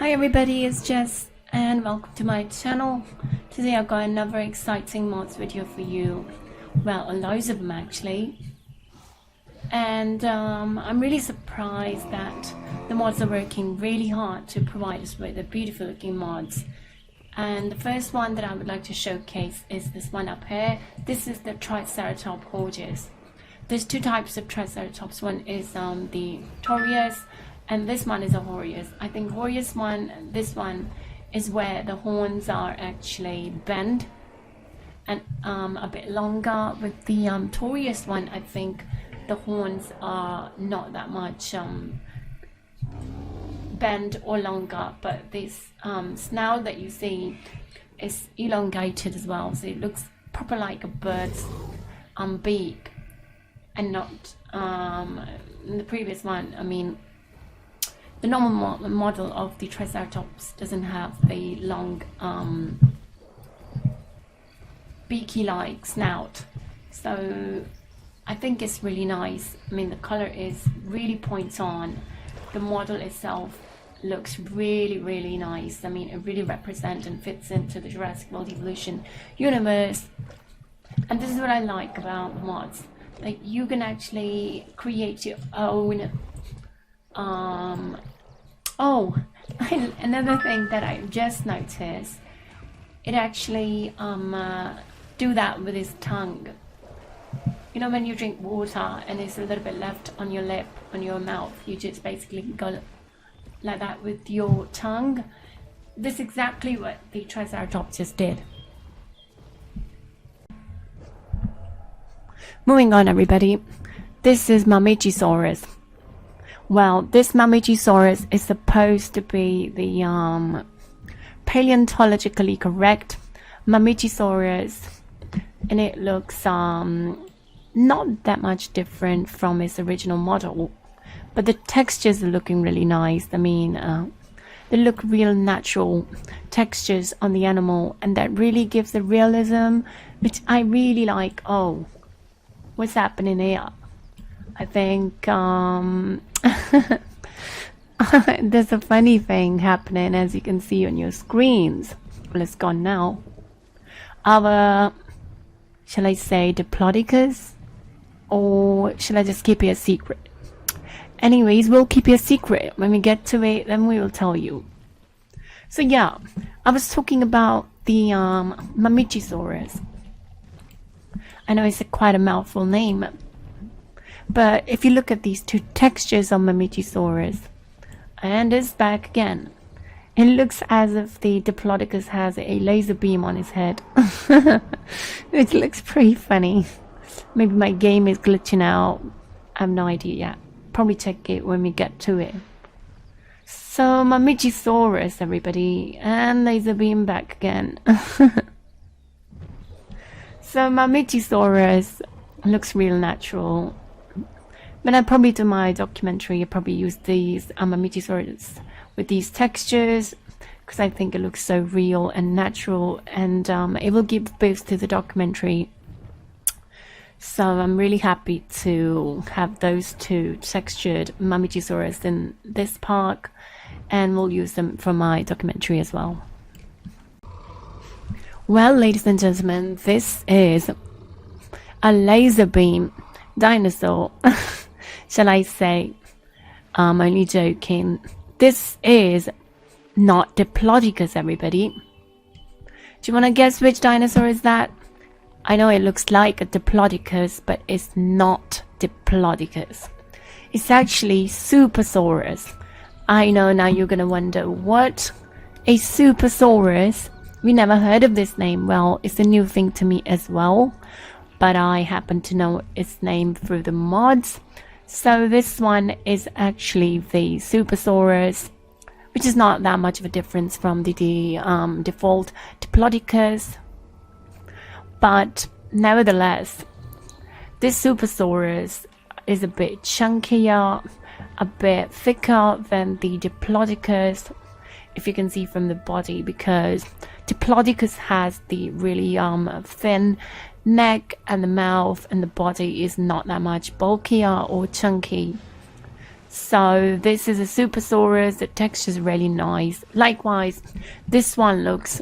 Hi everybody, it's Jess and welcome to my channel. Today I've got another exciting mods video for you. Well, loads of them actually. And I'm really surprised that the mods are working really hard to provide us with the beautiful looking mods. And the first one that I would like to showcase is this one up here. This is the Triceratops hordes. There's two types of Triceratops. One is the Taurus, and this one is a Horus. I think this one is where the horns are actually bent and a bit longer. With the Taurus one, I think the horns are not that much bent or longer, but this snout that you see is elongated as well, so it looks proper like a bird's beak, and not in the previous one. I mean, the normal model of the Triceratops doesn't have the long beaky like snout, so I think it's really nice. I mean, the color is really points on. The model itself looks really nice. I mean, it really represents and fits into the Jurassic World Evolution universe. And this is what I like about mods. Like, you can actually create your own oh, another thing that I just noticed, it actually do that with his tongue. You know, when you drink water and there's a little bit left on your lip, on your mouth, you just basically go like that with your tongue. This is exactly what the Triceratops just did. Moving on, everybody. This is Mamichisaurus. Well, this Mamichisaurus is supposed to be the paleontologically correct Mamichisaurus, and it looks not that much different from its original model, but the textures are looking really nice. I mean, they look real natural textures on the animal, and that really gives the realism, which I really like. Oh, what's happening here? I think there's a funny thing happening, as you can see on your screens. Well, it's gone now. Our, shall I say, Diplodocus, or shall I just keep it a secret? Anyways, we'll keep it a secret. When we get to it, then we will tell you. So yeah, I was talking about the Mamichisaurus. I know it's quite a mouthful name, but if you look at these two textures on Mamichisaurus, and it's back again, it looks as if the Diplodocus has a laser beam on his head. Which looks pretty funny. Maybe my game is glitching out. I have no idea yet. Probably check it when we get to it. So Mamichisaurus, everybody, and laser beam back again. So Mamichisaurus looks real natural. When I probably do my documentary, I probably use these Mamichisaurus with these textures, because I think it looks so real and natural, and it will give boost to the documentary. So I'm really happy to have those two textured Mamichisaurus in this park, and we'll use them for my documentary as well. Well, ladies and gentlemen, this is a laser beam dinosaur. Shall I say? I'm only joking. This is not Diplodocus, everybody. Do you want to guess which dinosaur is that? I know it looks like a Diplodocus, but it's not Diplodocus. It's actually Supersaurus. I know now you're going to wonder, what? A Supersaurus? We never heard of this name. Well, it's a new thing to me as well, but I happen to know its name through the mods. So this one is actually the Supersaurus, which is not that much of a difference from the default Diplodocus. But nevertheless, this Supersaurus is a bit chunkier, a bit thicker than the Diplodocus, if you can see from the body, because Diplodocus has the really thin neck, and the mouth and the body is not that much bulkier or chunky. So this is a Supersaurus. The texture is really nice. Likewise, this one looks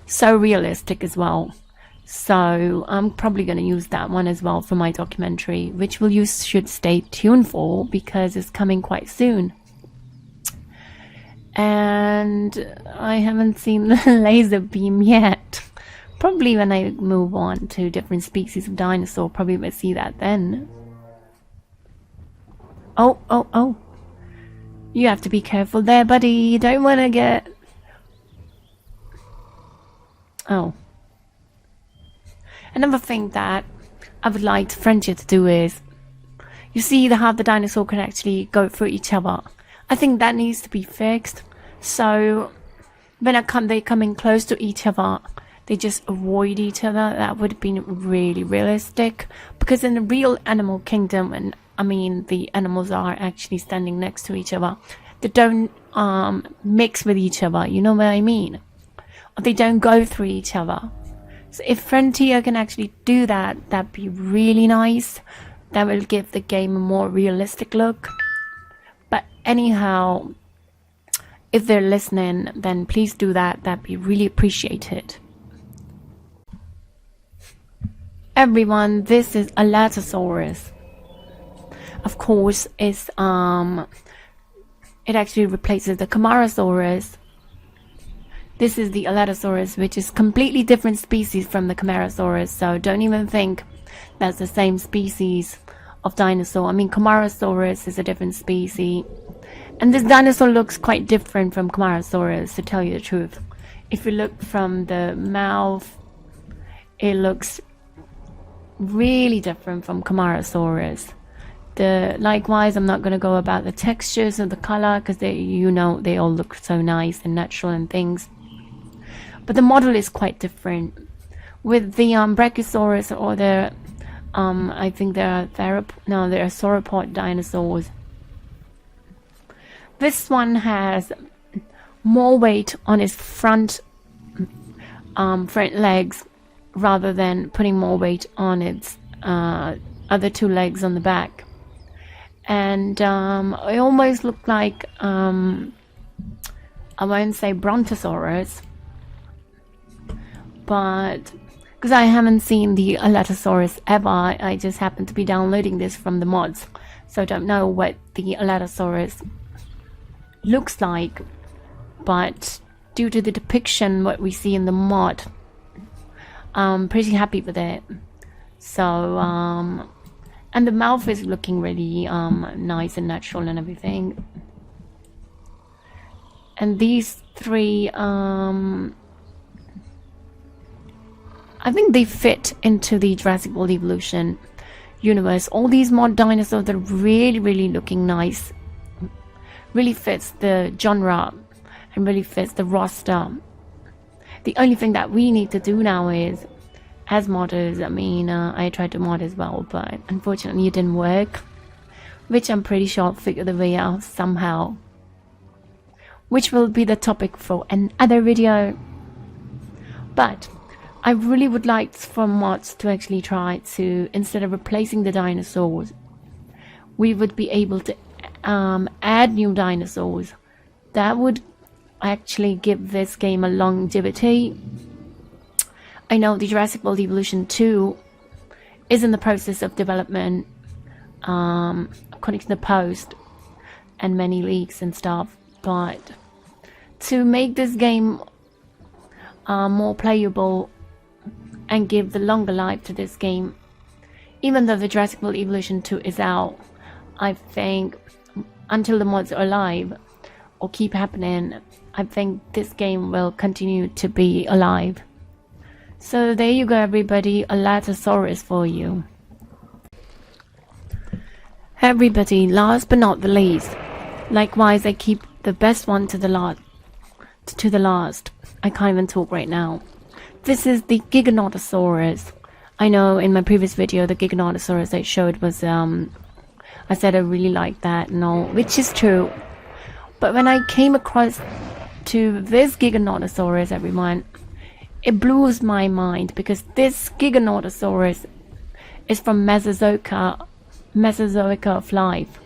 so realistic as well. So I'm probably going to use that one as well for my documentary, which you should stay tuned for because it's coming quite soon. And I haven't seen the laser beam yet. Probably when I move on to different species of dinosaur, probably will see that then. Oh. You have to be careful there, buddy. You don't want to get... Oh. Another thing that I would like Frontier to do is, you see how the dinosaur can actually go through each other. I think that needs to be fixed. So when they come in close to each other, they just avoid each other. That would be really realistic. Because in the real animal kingdom, and I mean the animals are actually standing next to each other, they don't mix with each other. You know what I mean? Or they don't go through each other. So if Frontier can actually do that, that'd be really nice. That will give the game a more realistic look. But anyhow, if they're listening, then please do that. That'd be really appreciated. Everyone, this is Allosaurus. Of course, it actually replaces the Camarasaurus. This is the Allosaurus, which is completely different species from the Camarasaurus, so don't even think that's the same species of dinosaur. I mean, Camarasaurus is a different species, and this dinosaur looks quite different from Camarasaurus, to tell you the truth. If you look from the mouth, it looks really different from Camarasaurus. Likewise, I'm not going to go about the textures of the color because they all look so nice and natural and things. But the model is quite different. With the Brachiosaurus or the I think they're sauropod dinosaurs. This one has more weight on its front legs rather than putting more weight on its other two legs on the back. And it almost looked like I won't say Brontosaurus, but because I haven't seen the Allosaurus ever, I just happened to be downloading this from the mods, so I don't know what the Allosaurus looks like. But due to the depiction what we see in the mod, I'm pretty happy with it. So and the mouth is looking really nice and natural and everything. And these three I think they fit into the Jurassic World Evolution universe. All these mod dinosaurs are really looking nice. Really fits the genre and really fits the roster. The only thing that we need to do now is, as modders, I mean, I tried to mod as well, but unfortunately it didn't work. Which I'm pretty sure I'll figure the way out somehow. Which will be the topic for another video. But I really would like for mods to actually try to, instead of replacing the dinosaurs, we would be able to add new dinosaurs. That would actually give this game a longevity. I know the Jurassic World Evolution 2 is in the process of development, according to the post and many leaks and stuff, but to make this game more playable and give the longer life to this game, even though the Jurassic World Evolution 2 is out, I think until the mods are alive or keep happening, I think this game will continue to be alive. So there you go, everybody, Allosaurus for you. Everybody, last but not the least, likewise I keep the best one to the last. I can't even talk right now. This is the Giganotosaurus. I know in my previous video the Giganotosaurus I showed was I said I really like that and all, which is true. But when I came across to this Giganotosaurus, everyone, it blew my mind, because this Giganotosaurus is from Mesozoic of life,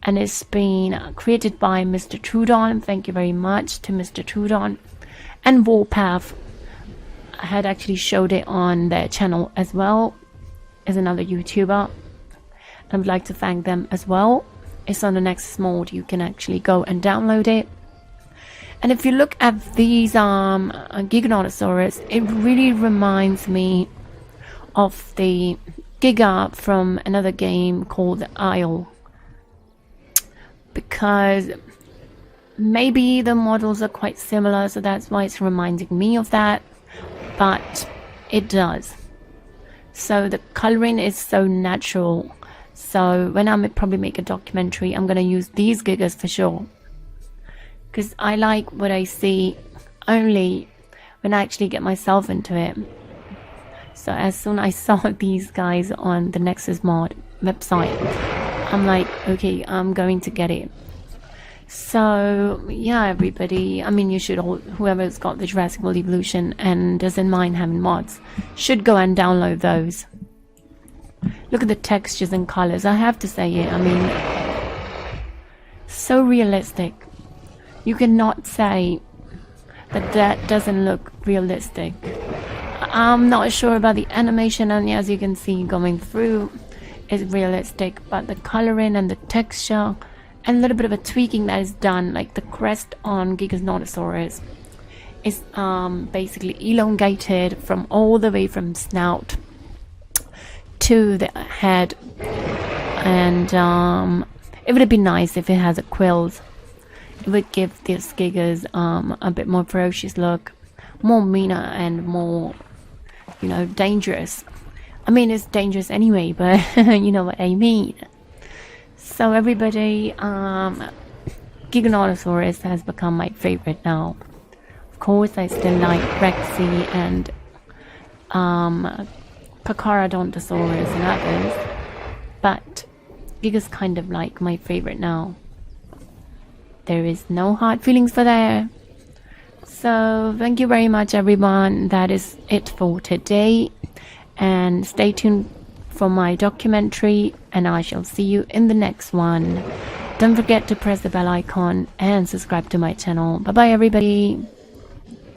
and it's been created by Mr. Trudon. Thank you very much to Mr. Trudon. And Warpath, I had actually showed it on their channel as well, as another YouTuber. I would like to thank them as well. It's on the Nexus mode, you can actually go and download it. And if you look at these Giganotosaurus, it really reminds me of the Giga from another game called the Isle, because maybe the models are quite similar, so that's why it's reminding me of that, but it does. So the coloring is so natural. So when I probably make a documentary, I'm going to use these Gigas for sure, because I like what I see only when I actually get myself into it. So as soon as I saw these guys on the Nexus mod website, I'm like, okay, I'm going to get it. So yeah, everybody, I mean, you should all, whoever's got the Jurassic World Evolution and doesn't mind having mods, should go and download those. Look at the textures and colors. I have to say it, I mean, so realistic. You cannot say that that doesn't look realistic. I'm not sure about the animation, and as you can see going through is realistic, but the coloring and the texture and a little bit of a tweaking that is done, like the crest on Giganotosaurus is basically elongated from all the way from snout to the head, and it would have been nice if it has a quills. It would give these Gigas a bit more ferocious look, more meaner and more, you know, dangerous. I mean, it's dangerous anyway, but you know what I mean. So everybody, Giganotosaurus has become my favorite now. Of course, I still like Rexy and Carcharodontosaurus and others, but Giga's kind of like my favorite now. There is no hard feelings for there. So thank you very much, everyone. That is it for today, and stay tuned for my documentary, and I shall see you in the next one. Don't forget to press the bell icon and subscribe to my channel. Bye bye, everybody.